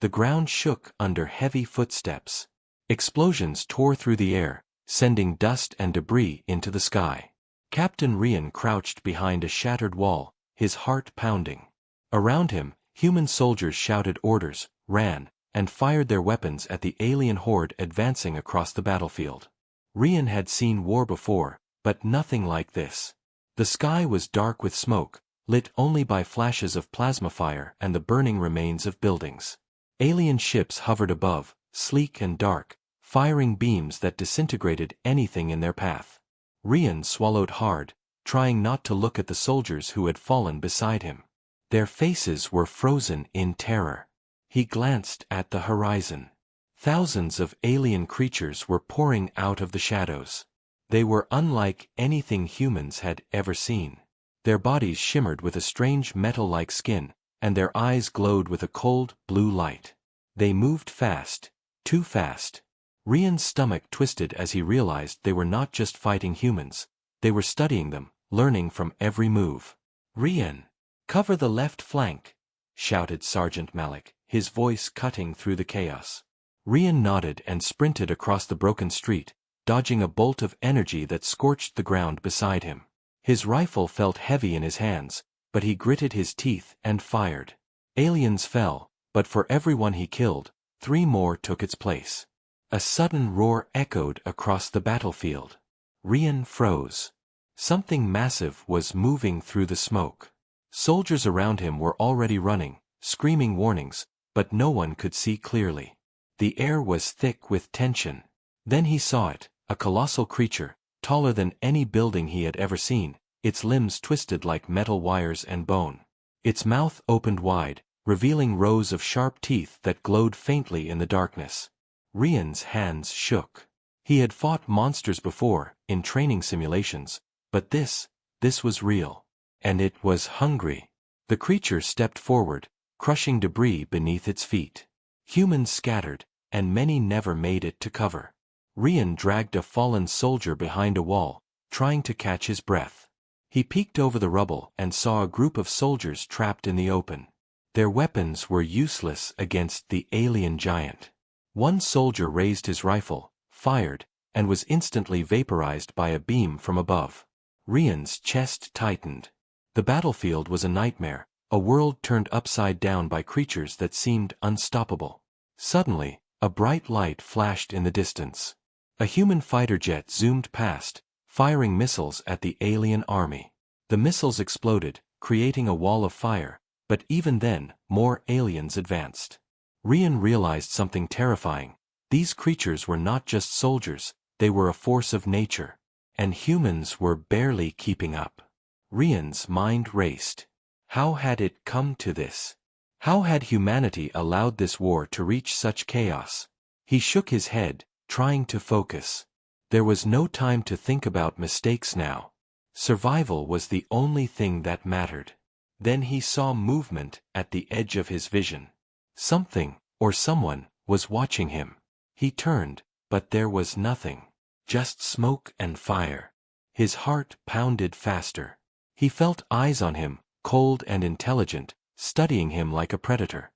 The ground shook under heavy footsteps. Explosions tore through the air, sending dust and debris into the sky. Captain Rian crouched behind a shattered wall, his heart pounding. Around him, human soldiers shouted orders, ran, and fired their weapons at the alien horde advancing across the battlefield. Rian had seen war before, but nothing like this. The sky was dark with smoke, lit only by flashes of plasma fire and the burning remains of buildings. Alien ships hovered above, sleek and dark, firing beams that disintegrated anything in their path. Rian swallowed hard, trying not to look at the soldiers who had fallen beside him. Their faces were frozen in terror. He glanced at the horizon. Thousands of alien creatures were pouring out of the shadows. They were unlike anything humans had ever seen. Their bodies shimmered with a strange metal-like skin, and their eyes glowed with a cold, blue light. They moved fast, too fast. Rian's stomach twisted as he realized they were not just fighting humans, they were studying them, learning from every move. "Rian, cover the left flank," shouted Sergeant Malik, his voice cutting through the chaos. Rian nodded and sprinted across the broken street, dodging a bolt of energy that scorched the ground beside him. His rifle felt heavy in his hands, but he gritted his teeth and fired. Aliens fell, but for every one he killed, 3 more took its place. A sudden roar echoed across the battlefield. Rian froze. Something massive was moving through the smoke. Soldiers around him were already running, screaming warnings, but no one could see clearly. The air was thick with tension. Then he saw it, a colossal creature, taller than any building he had ever seen, its limbs twisted like metal wires and bone. Its mouth opened wide, revealing rows of sharp teeth that glowed faintly in the darkness. Rian's hands shook. He had fought monsters before, in training simulations, but this was real. And it was hungry. The creature stepped forward, crushing debris beneath its feet. Humans scattered, and many never made it to cover. Rian dragged a fallen soldier behind a wall, trying to catch his breath. He peeked over the rubble and saw a group of soldiers trapped in the open. Their weapons were useless against the alien giant. One soldier raised his rifle, fired, and was instantly vaporized by a beam from above. Rian's chest tightened. The battlefield was a nightmare, a world turned upside down by creatures that seemed unstoppable. Suddenly, a bright light flashed in the distance. A human fighter jet zoomed past, firing missiles at the alien army. The missiles exploded, creating a wall of fire, but even then, more aliens advanced. Rian realized something terrifying. These creatures were not just soldiers, they were a force of nature. And humans were barely keeping up. Rian's mind raced. How had it come to this? How had humanity allowed this war to reach such chaos? He shook his head, trying to focus. There was no time to think about mistakes now. Survival was the only thing that mattered. Then he saw movement at the edge of his vision. Something, or someone, was watching him. He turned, but there was nothing. Just smoke and fire. His heart pounded faster. He felt eyes on him, cold and intelligent, studying him like a predator.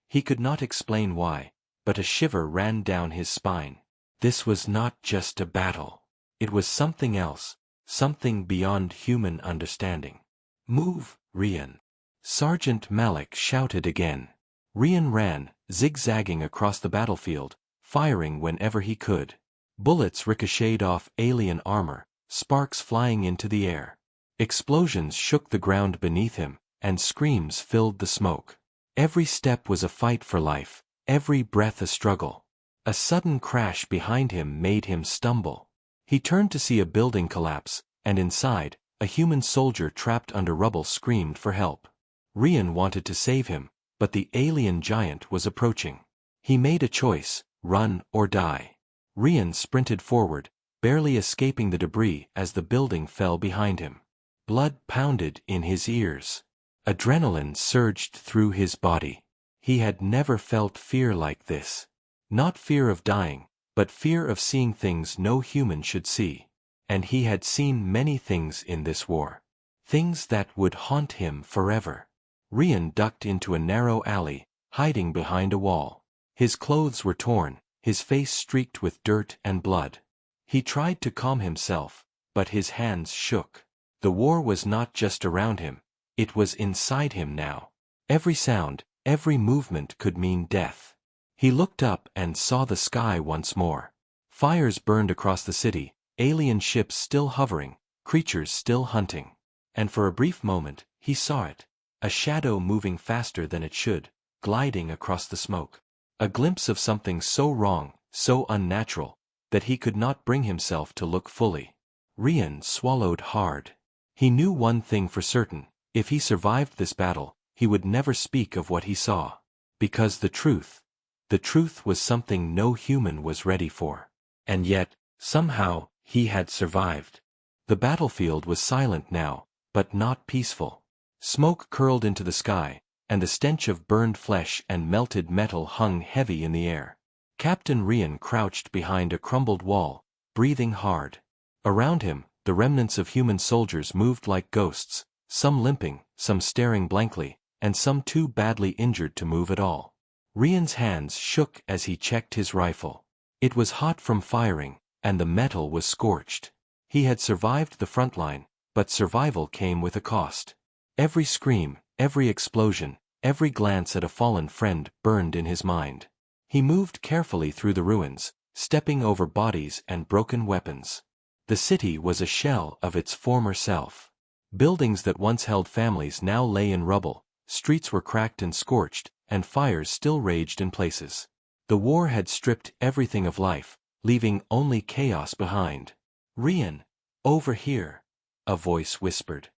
He could not explain why, but a shiver ran down his spine. This was not just a battle. It was something else, something beyond human understanding. "Move, Rian!" Sergeant Malik shouted again. Rian ran, zigzagging across the battlefield, firing whenever he could. Bullets ricocheted off alien armor, sparks flying into the air. Explosions shook the ground beneath him, and screams filled the smoke. Every step was a fight for life, every breath a struggle. A sudden crash behind him made him stumble. He turned to see a building collapse, and inside, a human soldier trapped under rubble screamed for help. Rian wanted to save him, but the alien giant was approaching. He made a choice, run or die. Rian sprinted forward, barely escaping the debris as the building fell behind him. Blood pounded in his ears. Adrenaline surged through his body. He had never felt fear like this. Not fear of dying, but fear of seeing things no human should see. And he had seen many things in this war. Things that would haunt him forever. Rian ducked into a narrow alley, hiding behind a wall. His clothes were torn, his face streaked with dirt and blood. He tried to calm himself, but his hands shook. The war was not just around him, it was inside him now. Every sound, every movement could mean death. He looked up and saw the sky once more. Fires burned across the city, alien ships still hovering, creatures still hunting. And for a brief moment, he saw it. A shadow moving faster than it should, gliding across the smoke. A glimpse of something so wrong, so unnatural, that he could not bring himself to look fully. Rian swallowed hard. He knew one thing for certain: if he survived this battle, he would never speak of what he saw. Because the truth was something no human was ready for. And yet, somehow, he had survived. The battlefield was silent now, but not peaceful. Smoke curled into the sky, and the stench of burned flesh and melted metal hung heavy in the air. Captain Rian crouched behind a crumbled wall, breathing hard. Around him, the remnants of human soldiers moved like ghosts, some limping, some staring blankly, and some too badly injured to move at all. Rian's hands shook as he checked his rifle. It was hot from firing, and the metal was scorched. He had survived the front line, but survival came with a cost. Every scream, every explosion, every glance at a fallen friend burned in his mind. He moved carefully through the ruins, stepping over bodies and broken weapons. The city was a shell of its former self. Buildings that once held families now lay in rubble, streets were cracked and scorched, and fires still raged in places. The war had stripped everything of life, leaving only chaos behind. "Rian, over here," a voice whispered.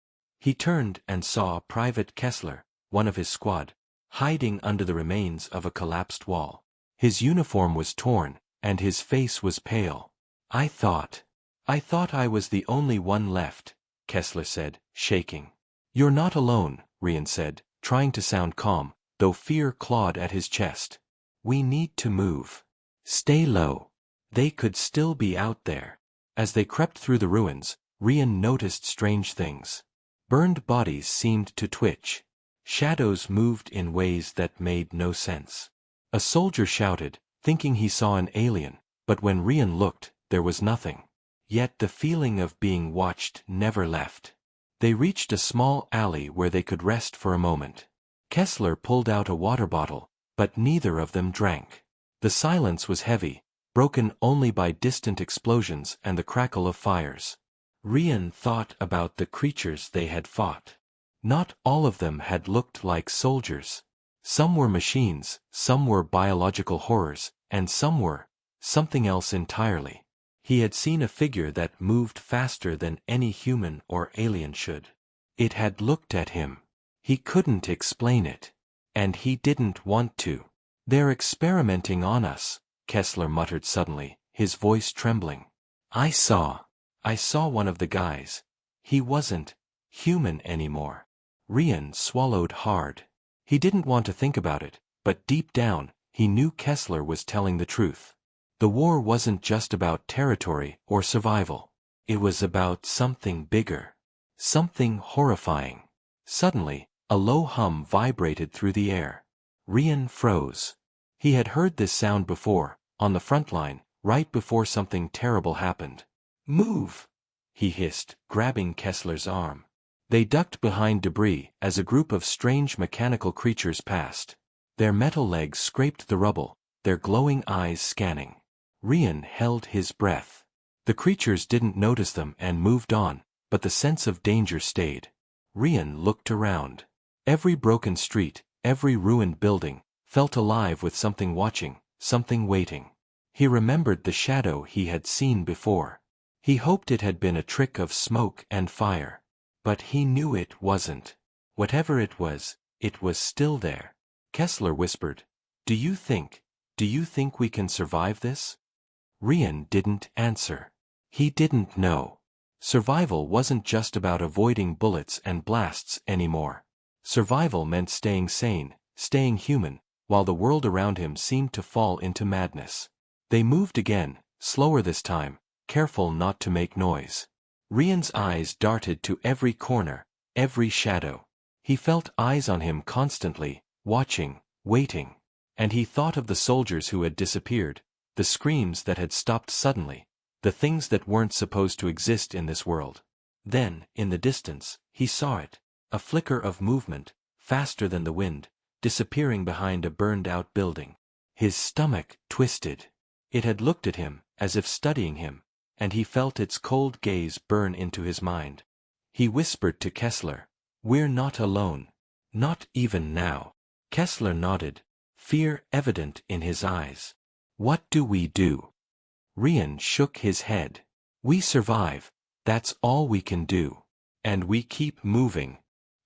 He turned and saw Private Kessler, one of his squad, hiding under the remains of a collapsed wall. His uniform was torn, and his face was pale. I thought I was the only one left," Kessler said, shaking. "You're not alone," Rian said, trying to sound calm, though fear clawed at his chest. "We need to move. Stay low. They could still be out there." As they crept through the ruins, Rian noticed strange things. Burned bodies seemed to twitch. Shadows moved in ways that made no sense. A soldier shouted, thinking he saw an alien, but when Rian looked, there was nothing. Yet the feeling of being watched never left. They reached a small alley where they could rest for a moment. Kessler pulled out a water bottle, but neither of them drank. The silence was heavy, broken only by distant explosions and the crackle of fires. Rian thought about the creatures they had fought. Not all of them had looked like soldiers. Some were machines, some were biological horrors, and some were something else entirely. He had seen a figure that moved faster than any human or alien should. It had looked at him. He couldn't explain it. And he didn't want to. "They're experimenting on us," Kessler muttered suddenly, his voice trembling. I saw one of the guys. He wasn't human anymore." Rian swallowed hard. He didn't want to think about it, but deep down, he knew Kessler was telling the truth. The war wasn't just about territory or survival. It was about something bigger. Something horrifying. Suddenly, a low hum vibrated through the air. Rian froze. He had heard this sound before, on the front line, right before something terrible happened. "Move!" he hissed, grabbing Kessler's arm. They ducked behind debris as a group of strange mechanical creatures passed. Their metal legs scraped the rubble, their glowing eyes scanning. Rian held his breath. The creatures didn't notice them and moved on, but the sense of danger stayed. Rian looked around. Every broken street, every ruined building, felt alive with something watching, something waiting. He remembered the shadow he had seen before. He hoped it had been a trick of smoke and fire. But he knew it wasn't. Whatever it was still there. Kessler whispered, Do you think we can survive this?" Rian didn't answer. He didn't know. Survival wasn't just about avoiding bullets and blasts anymore. Survival meant staying sane, staying human, while the world around him seemed to fall into madness. They moved again, slower this time, careful not to make noise. Rian's eyes darted to every corner, every shadow. He felt eyes on him constantly, watching, waiting. And he thought of the soldiers who had disappeared, the screams that had stopped suddenly, the things that weren't supposed to exist in this world. Then, in the distance, he saw it, a flicker of movement, faster than the wind, disappearing behind a burned-out building. His stomach twisted. It had looked at him, as if studying him, and he felt its cold gaze burn into his mind. He whispered to Kessler, "We're not alone. Not even now." Kessler nodded, fear evident in his eyes. "What do we do?" Rian shook his head. "We survive, that's all we can do. And we keep moving."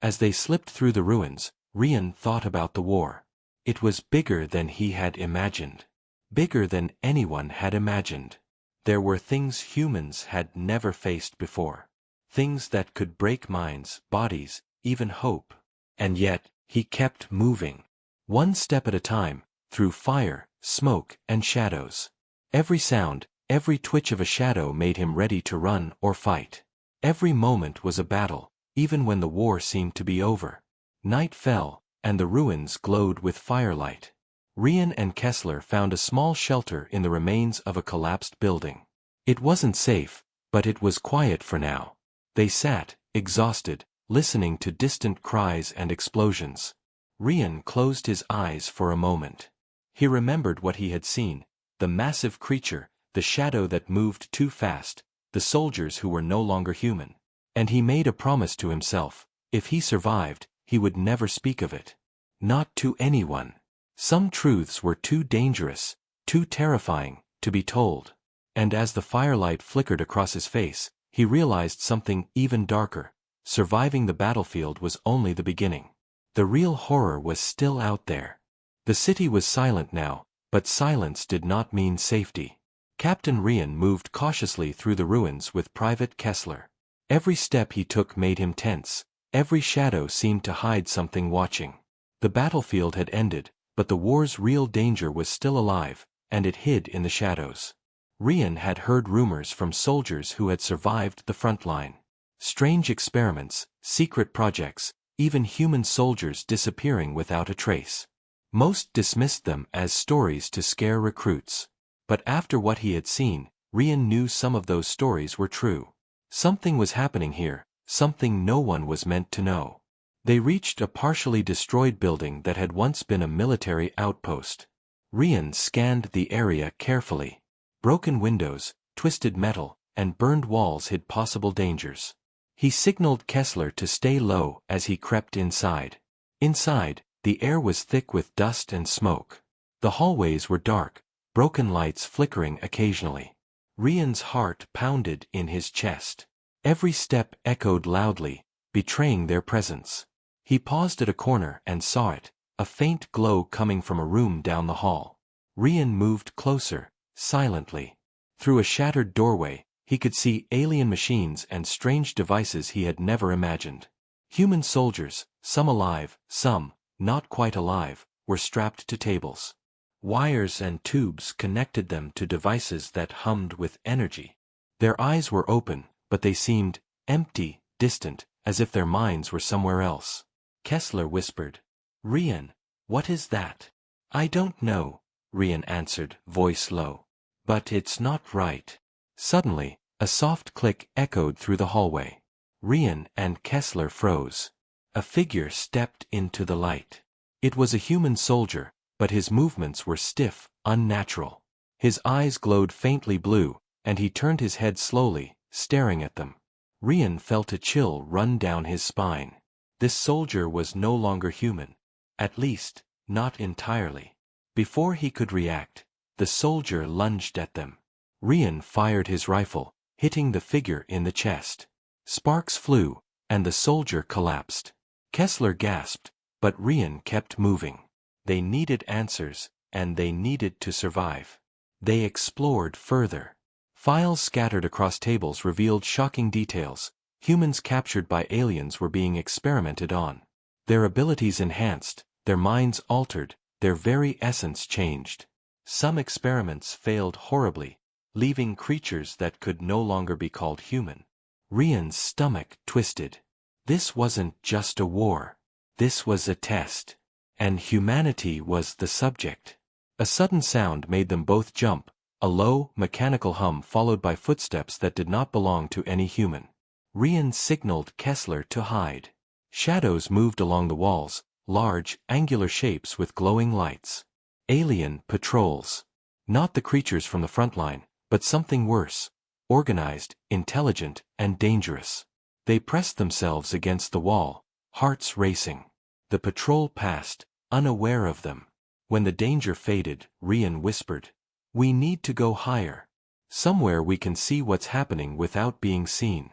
As they slipped through the ruins, Rian thought about the war. It was bigger than he had imagined. Bigger than anyone had imagined. There were things humans had never faced before. Things that could break minds, bodies, even hope. And yet, he kept moving. One step at a time, through fire, smoke, and shadows. Every sound, every twitch of a shadow made him ready to run or fight. Every moment was a battle, even when the war seemed to be over. Night fell, and the ruins glowed with firelight. Rian and Kessler found a small shelter in the remains of a collapsed building. It wasn't safe, but it was quiet for now. They sat, exhausted, listening to distant cries and explosions. Rian closed his eyes for a moment. He remembered what he had seen, the massive creature, the shadow that moved too fast, the soldiers who were no longer human. And he made a promise to himself, if he survived, he would never speak of it. Not to anyone. Some truths were too dangerous, too terrifying, to be told. And as the firelight flickered across his face, he realized something even darker. Surviving the battlefield was only the beginning. The real horror was still out there. The city was silent now, but silence did not mean safety. Captain Rian moved cautiously through the ruins with Private Kessler. Every step he took made him tense. Every shadow seemed to hide something watching. The battlefield had ended, but the war's real danger was still alive, and it hid in the shadows. Rian had heard rumors from soldiers who had survived the front line. Strange experiments, secret projects, even human soldiers disappearing without a trace. Most dismissed them as stories to scare recruits. But after what he had seen, Rian knew some of those stories were true. Something was happening here, something no one was meant to know. They reached a partially destroyed building that had once been a military outpost. Rian scanned the area carefully. Broken windows, twisted metal, and burned walls hid possible dangers. He signaled Kessler to stay low as he crept inside. Inside, the air was thick with dust and smoke. The hallways were dark, broken lights flickering occasionally. Rian's heart pounded in his chest. Every step echoed loudly, betraying their presence. He paused at a corner and saw it, a faint glow coming from a room down the hall. Rian moved closer, silently. Through a shattered doorway, he could see alien machines and strange devices he had never imagined. Human soldiers, some alive, some not quite alive, were strapped to tables. Wires and tubes connected them to devices that hummed with energy. Their eyes were open, but they seemed empty, distant, as if their minds were somewhere else. Kessler whispered, "Rian, what is that?" "I don't know," Rian answered, voice low. "But it's not right." Suddenly, a soft click echoed through the hallway. Rian and Kessler froze. A figure stepped into the light. It was a human soldier, but his movements were stiff, unnatural. His eyes glowed faintly blue, and he turned his head slowly, staring at them. Rian felt a chill run down his spine. This soldier was no longer human. At least, not entirely. Before he could react, the soldier lunged at them. Rian fired his rifle, hitting the figure in the chest. Sparks flew, and the soldier collapsed. Kessler gasped, but Rian kept moving. They needed answers, and they needed to survive. They explored further. Files scattered across tables revealed shocking details. Humans captured by aliens were being experimented on. Their abilities enhanced, their minds altered, their very essence changed. Some experiments failed horribly, leaving creatures that could no longer be called human. Rian's stomach twisted. This wasn't just a war. This was a test. and humanity was the subject. A sudden sound made them both jump, a low, mechanical hum followed by footsteps that did not belong to any human. Rian signaled Kessler to hide. Shadows moved along the walls, large, angular shapes with glowing lights. Alien patrols. Not the creatures from the front line, but something worse. Organized, intelligent, and dangerous. They pressed themselves against the wall, hearts racing. The patrol passed, unaware of them. When the danger faded, Rian whispered, "We need to go higher. Somewhere we can see what's happening without being seen."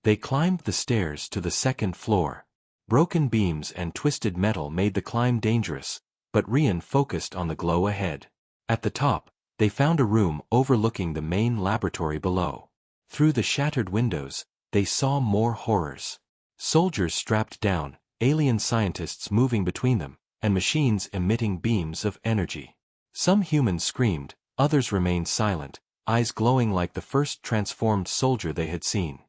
They climbed the stairs to the second floor. Broken beams and twisted metal made the climb dangerous, but Rian focused on the glow ahead. At the top, they found a room overlooking the main laboratory below. Through the shattered windows, they saw more horrors. Soldiers strapped down, alien scientists moving between them, and machines emitting beams of energy. Some humans screamed, others remained silent, eyes glowing like the first transformed soldier they had seen.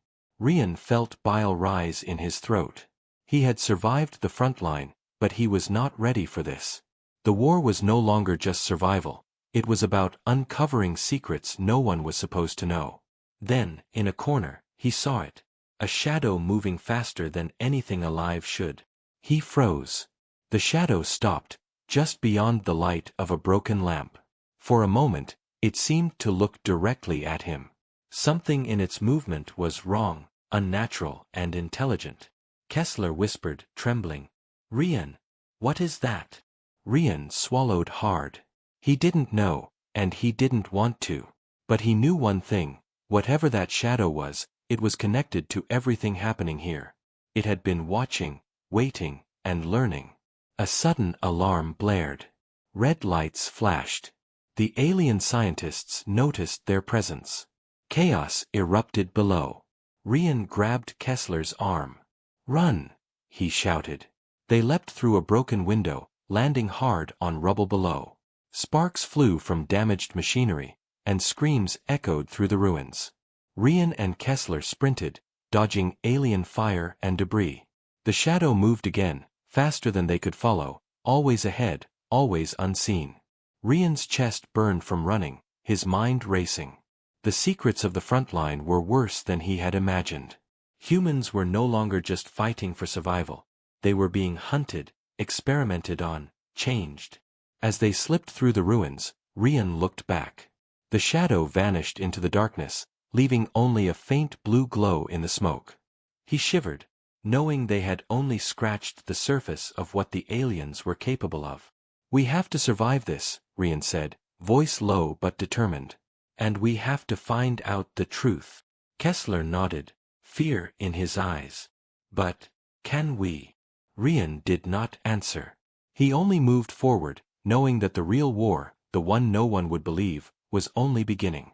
Rian felt bile rise in his throat. He had survived the front line, but he was not ready for this. The war was no longer just survival, it was about uncovering secrets no one was supposed to know. Then, in a corner, he saw it. A shadow moving faster than anything alive should. He froze. The shadow stopped, just beyond the light of a broken lamp. For a moment, it seemed to look directly at him. Something in its movement was wrong, unnatural, and intelligent. Kessler whispered, trembling, "Rian, what is that?" Rian swallowed hard. He didn't know, and he didn't want to. But he knew one thing, whatever that shadow was, it was connected to everything happening here. It had been watching, waiting, and learning. A sudden alarm blared. Red lights flashed. The alien scientists noticed their presence. Chaos erupted below. Rian grabbed Kessler's arm. "Run!" he shouted. They leapt through a broken window, landing hard on rubble below. Sparks flew from damaged machinery, and screams echoed through the ruins. Rian and Kessler sprinted, dodging alien fire and debris. The shadow moved again, faster than they could follow, always ahead, always unseen. Rian's chest burned from running, his mind racing. The secrets of the front line were worse than he had imagined. Humans were no longer just fighting for survival. They were being hunted, experimented on, changed. As they slipped through the ruins, Rian looked back. The shadow vanished into the darkness, leaving only a faint blue glow in the smoke. He shivered, knowing they had only scratched the surface of what the aliens were capable of. "We have to survive this," Rian said, voice low but determined. "And we have to find out the truth." Kessler nodded, fear in his eyes. "But, can we?" Rian did not answer. He only moved forward, knowing that the real war, the one no one would believe, was only beginning.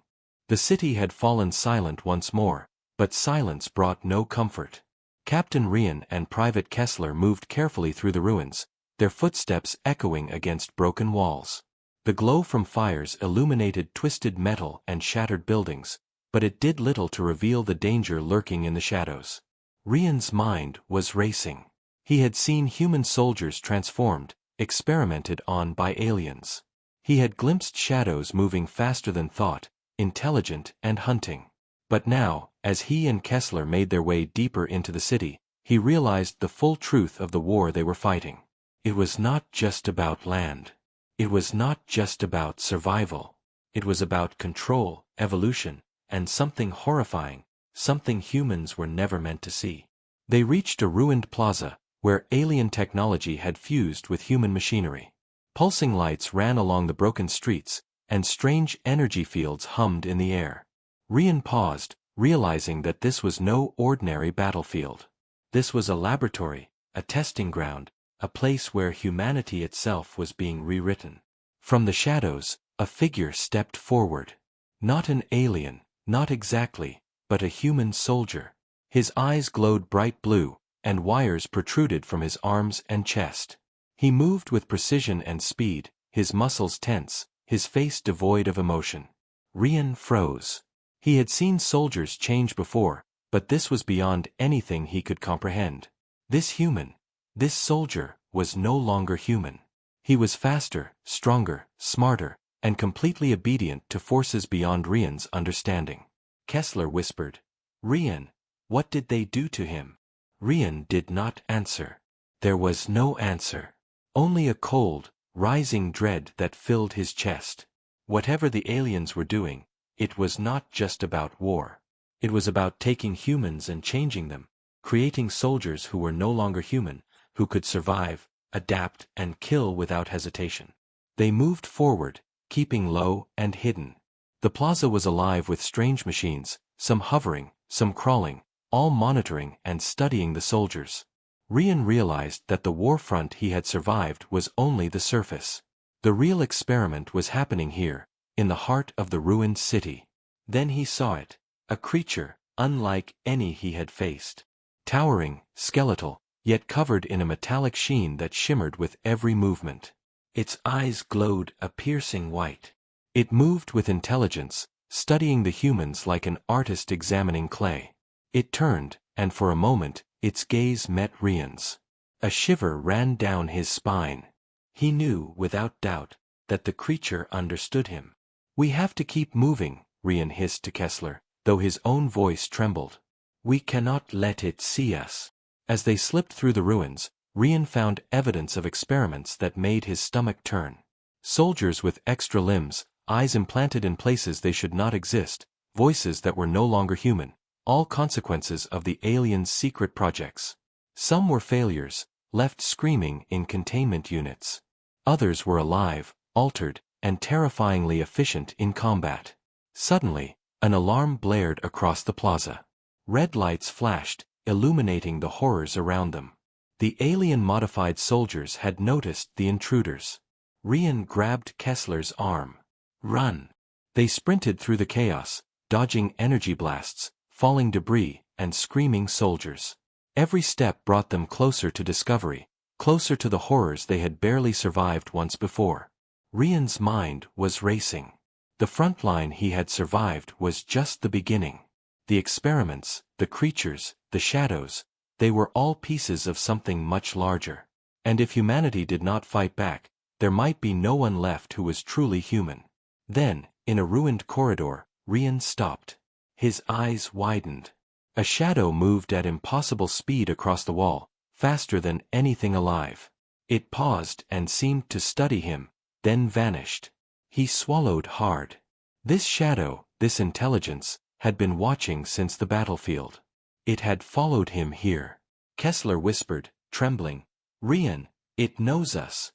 The city had fallen silent once more, but silence brought no comfort. Captain Rian and Private Kessler moved carefully through the ruins, their footsteps echoing against broken walls. The glow from fires illuminated twisted metal and shattered buildings, but it did little to reveal the danger lurking in the shadows. Rian's mind was racing. He had seen human soldiers transformed, experimented on by aliens. He had glimpsed shadows moving faster than thought, intelligent and hunting. But now, as he and Kessler made their way deeper into the city, he realized the full truth of the war they were fighting. It was not just about land. It was not just about survival. It was about control, evolution, and something horrifying, something humans were never meant to see. They reached a ruined plaza, where alien technology had fused with human machinery. Pulsing lights ran along the broken streets, and strange energy fields hummed in the air. Rian paused, realizing that this was no ordinary battlefield. This was a laboratory, a testing ground, a place where humanity itself was being rewritten. From the shadows, a figure stepped forward. Not an alien, not exactly, but a human soldier. His eyes glowed bright blue, and wires protruded from his arms and chest. He moved with precision and speed, his muscles tense, his face devoid of emotion. Rian froze. He had seen soldiers change before, but this was beyond anything he could comprehend. This human, this soldier, was no longer human. He was faster, stronger, smarter, and completely obedient to forces beyond Rian's understanding. Kessler whispered, "Rian, what did they do to him?" Rian did not answer. There was no answer. Only a cold, rising dread that filled his chest. Whatever the aliens were doing, it was not just about war. It was about taking humans and changing them, creating soldiers who were no longer human, who could survive, adapt, and kill without hesitation. They moved forward, keeping low and hidden. The plaza was alive with strange machines, some hovering, some crawling, all monitoring and studying the soldiers. Rian realized that the war front he had survived was only the surface. The real experiment was happening here, in the heart of the ruined city. Then he saw it, a creature, unlike any he had faced. Towering, skeletal, yet covered in a metallic sheen that shimmered with every movement. Its eyes glowed a piercing white. It moved with intelligence, studying the humans like an artist examining clay. It turned, and for a moment, its gaze met Rian's. A shiver ran down his spine. He knew, without doubt, that the creature understood him. "We have to keep moving," Rian hissed to Kessler, though his own voice trembled. "We cannot let it see us." As they slipped through the ruins, Rian found evidence of experiments that made his stomach turn. Soldiers with extra limbs, eyes implanted in places they should not exist, voices that were no longer human, all consequences of the aliens' secret projects. Some were failures, left screaming in containment units. Others were alive, altered, and terrifyingly efficient in combat. Suddenly, an alarm blared across the plaza. Red lights flashed, illuminating the horrors around them. The alien-modified soldiers had noticed the intruders. Rian grabbed Kessler's arm. "Run!" They sprinted through the chaos, dodging energy blasts, falling debris, and screaming soldiers. Every step brought them closer to discovery, closer to the horrors they had barely survived once before. Rian's mind was racing. The front line he had survived was just the beginning. The experiments, the creatures, the shadows, they were all pieces of something much larger. And if humanity did not fight back, there might be no one left who was truly human. Then, in a ruined corridor, Rian stopped. His eyes widened. A shadow moved at impossible speed across the wall, faster than anything alive. It paused and seemed to study him, then vanished. He swallowed hard. This shadow, this intelligence, had been watching since the battlefield. It had followed him here. Kessler whispered, trembling, "Rian, it knows us."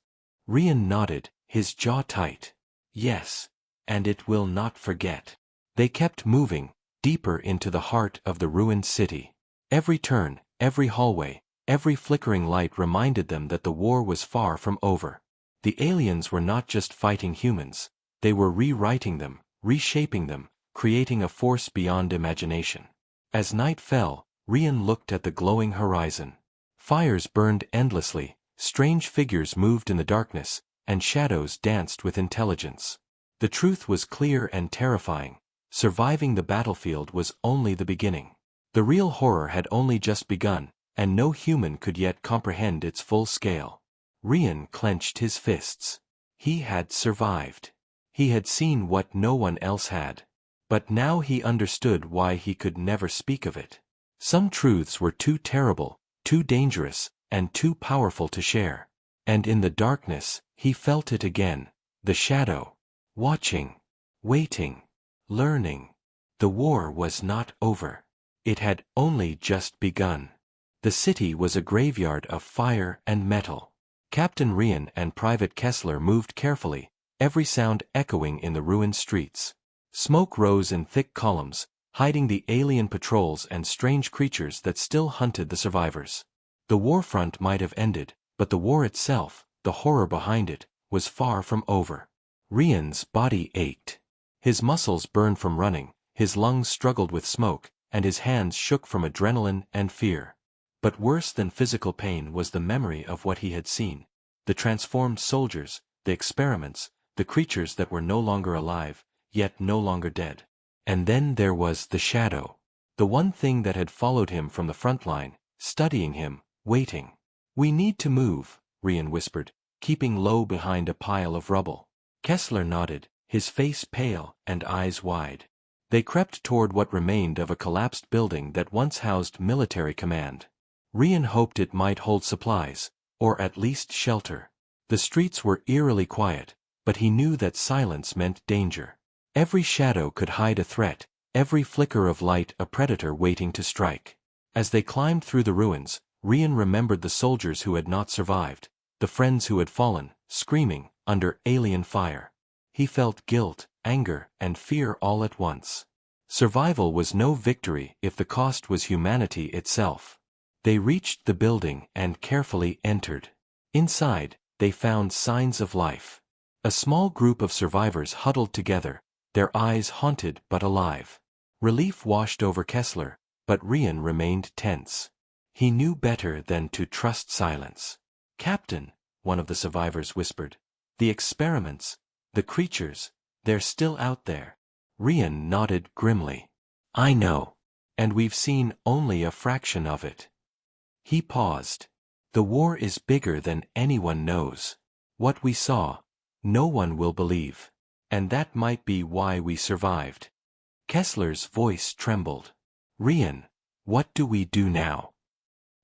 Rian nodded, his jaw tight. "Yes. And it will not forget." They kept moving, deeper into the heart of the ruined city. Every turn, every hallway, every flickering light reminded them that the war was far from over. The aliens were not just fighting humans, they were rewriting them, reshaping them, creating a force beyond imagination. As night fell, Rian looked at the glowing horizon. Fires burned endlessly, strange figures moved in the darkness, and shadows danced with intelligence. The truth was clear and terrifying. Surviving the battlefield was only the beginning. The real horror had only just begun, and no human could yet comprehend its full scale. Rian clenched his fists. He had survived. He had seen what no one else had. But now he understood why he could never speak of it. Some truths were too terrible, too dangerous, and too powerful to share. And in the darkness, he felt it again, the shadow. Watching. Waiting. Learning. The war was not over. It had only just begun. The city was a graveyard of fire and metal. Captain Rian and Private Kessler moved carefully, every sound echoing in the ruined streets. Smoke rose in thick columns, hiding the alien patrols and strange creatures that still hunted the survivors. The war front might have ended, but the war itself, the horror behind it, was far from over. Rian's body ached. His muscles burned from running, his lungs struggled with smoke, and his hands shook from adrenaline and fear. But worse than physical pain was the memory of what he had seen. The transformed soldiers, the experiments, the creatures that were no longer alive, yet no longer dead. And then there was the shadow. The one thing that had followed him from the front line, studying him, waiting. "We need to move," Rian whispered, keeping low behind a pile of rubble. Kessler nodded, his face pale and eyes wide. They crept toward what remained of a collapsed building that once housed military command. Rian hoped it might hold supplies, or at least shelter. The streets were eerily quiet, but he knew that silence meant danger. Every shadow could hide a threat, every flicker of light a predator waiting to strike. As they climbed through the ruins, Rian remembered the soldiers who had not survived, the friends who had fallen, screaming, under alien fire. He felt guilt, anger, and fear all at once. Survival was no victory if the cost was humanity itself. They reached the building and carefully entered. Inside, they found signs of life. A small group of survivors huddled together, their eyes haunted but alive. Relief washed over Kessler, but Rian remained tense. He knew better than to trust silence. "Captain," one of the survivors whispered, "the experiments, the creatures, they're still out there." Rian nodded grimly. "I know. And we've seen only a fraction of it." He paused. "The war is bigger than anyone knows. What we saw, no one will believe. And that might be why we survived." Kessler's voice trembled. "Rian, what do we do now?"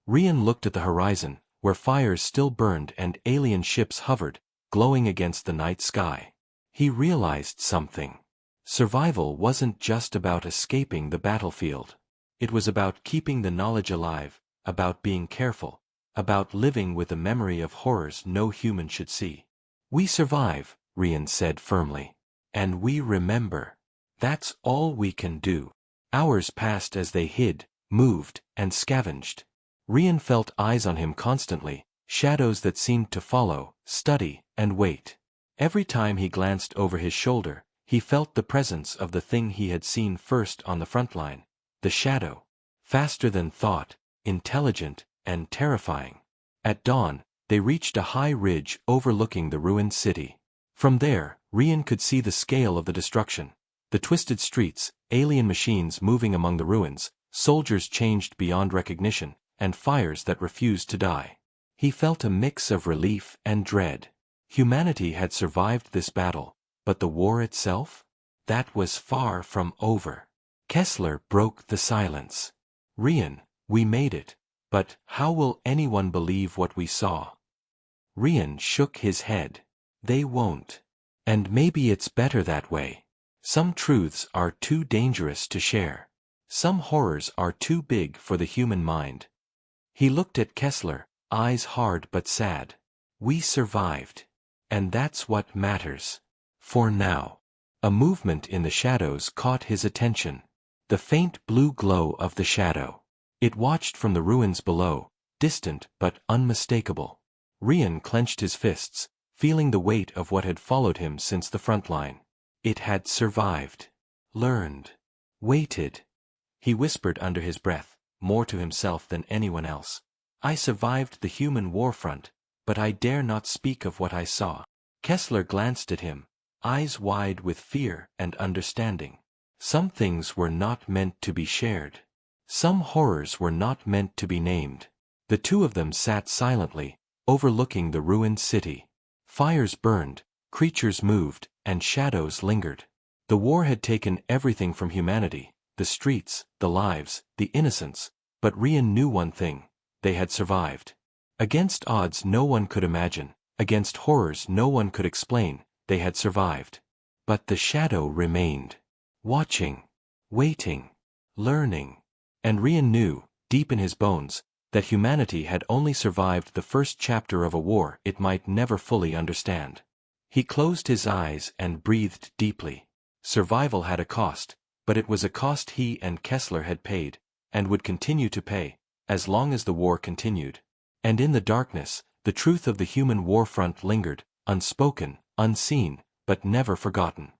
Rian looked at the horizon, where fires still burned and alien ships hovered, glowing against the night sky. He realized something. Survival wasn't just about escaping the battlefield. It was about keeping the knowledge alive, about being careful, about living with the memory of horrors no human should see. "We survive," Rian said firmly. "And we remember. That's all we can do." Hours passed as they hid, moved, and scavenged. Rian felt eyes on him constantly, shadows that seemed to follow, study, and wait. Every time he glanced over his shoulder, he felt the presence of the thing he had seen first on the front line, the shadow. Faster than thought, intelligent, and terrifying. At dawn, they reached a high ridge overlooking the ruined city. From there, Rian could see the scale of the destruction. The twisted streets, alien machines moving among the ruins, soldiers changed beyond recognition, and fires that refused to die. He felt a mix of relief and dread. Humanity had survived this battle, but the war itself? That was far from over. Kessler broke the silence. "Rian, we made it, but how will anyone believe what we saw?" Rian shook his head. "They won't. And maybe it's better that way. Some truths are too dangerous to share. Some horrors are too big for the human mind." He looked at Kessler, eyes hard but sad. "We survived. And that's what matters. For now." A movement in the shadows caught his attention. The faint blue glow of the shadow. It watched from the ruins below, distant but unmistakable. Rian clenched his fists, feeling the weight of what had followed him since the front line. It had survived. Learned. Waited. He whispered under his breath, more to himself than anyone else. "I survived the human war front, but I dare not speak of what I saw." Kessler glanced at him, eyes wide with fear and understanding. Some things were not meant to be shared. Some horrors were not meant to be named. The two of them sat silently, overlooking the ruined city. Fires burned, creatures moved, and shadows lingered. The war had taken everything from humanity, the streets, the lives, the innocence, but Rian knew one thing: they had survived. Against odds no one could imagine, against horrors no one could explain, they had survived. But the shadow remained. Watching. Waiting. Learning. And Rian knew, deep in his bones, that humanity had only survived the first chapter of a war it might never fully understand. He closed his eyes and breathed deeply. Survival had a cost, but it was a cost he and Kessler had paid, and would continue to pay, as long as the war continued. And in the darkness, the truth of the human war front lingered, unspoken, unseen, but never forgotten.